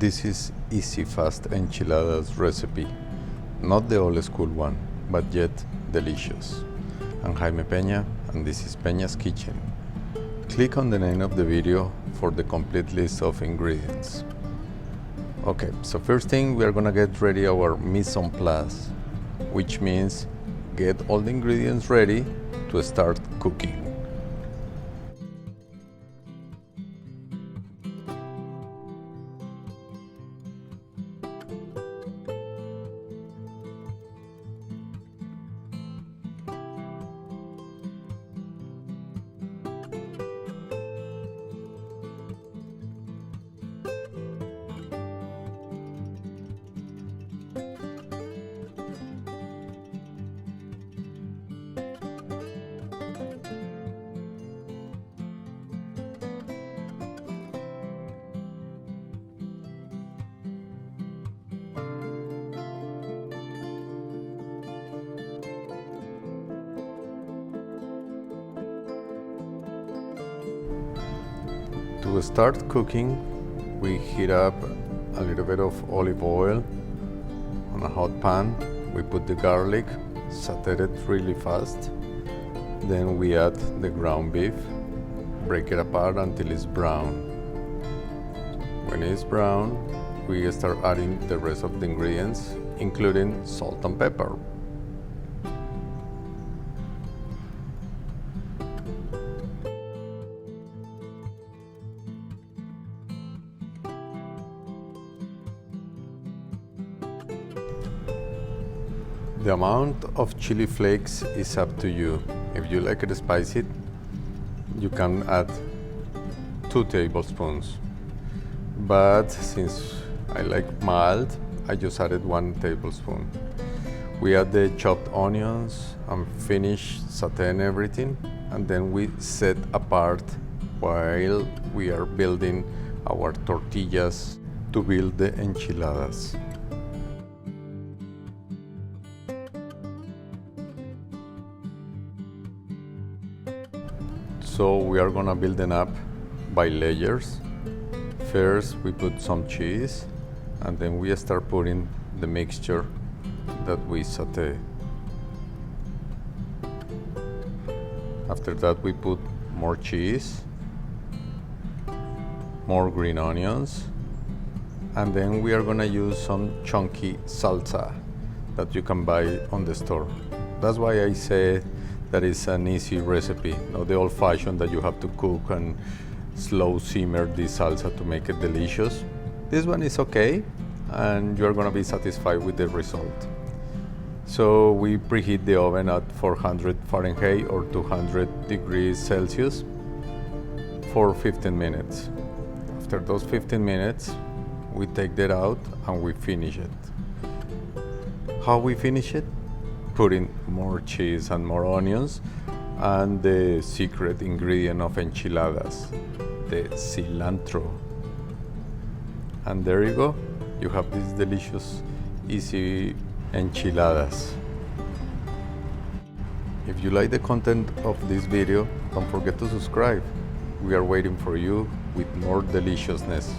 This is easy fast enchiladas recipe, not the old school one, but yet delicious. I'm Jaime Peña and this is Peña's Kitchen. Click on the name of the video for the complete list of ingredients. Okay, so first thing we are gonna get ready our mise en place, which means get all the ingredients ready to start cooking. To start cooking, we heat up a little bit of olive oil on a hot pan. We put the garlic, saute it really fast. Then we add the ground beef, break it apart until it's brown. When it's brown, we start adding the rest of the ingredients, including salt and pepper. The amount of chili flakes is up to you. If you like it spicy, you can add 2 tablespoons. But since I like mild, I just added 1 tablespoon. We add the chopped onions and finish sauteing everything, and then we set apart while we are building our tortillas to build the enchiladas. So we are gonna build them up by layers. First we put some cheese and then we start putting the mixture that we saute. After that we put more cheese, more green onions, and then we are gonna use some chunky salsa that you can buy on the store. That's why I say that is an easy recipe, not the old-fashioned that you have to cook and slow simmer the salsa to make it delicious. This one is okay, and you're gonna be satisfied with the result. So we preheat the oven at 400 Fahrenheit or 200 degrees Celsius for 15 minutes. After those 15 minutes, we take that out and we finish it. How we finish it? Putting more cheese and more onions and the secret ingredient of enchiladas, the cilantro. And there you go, you have these delicious, easy enchiladas. If you like the content of this video, don't forget to subscribe. We are waiting for you with more deliciousness.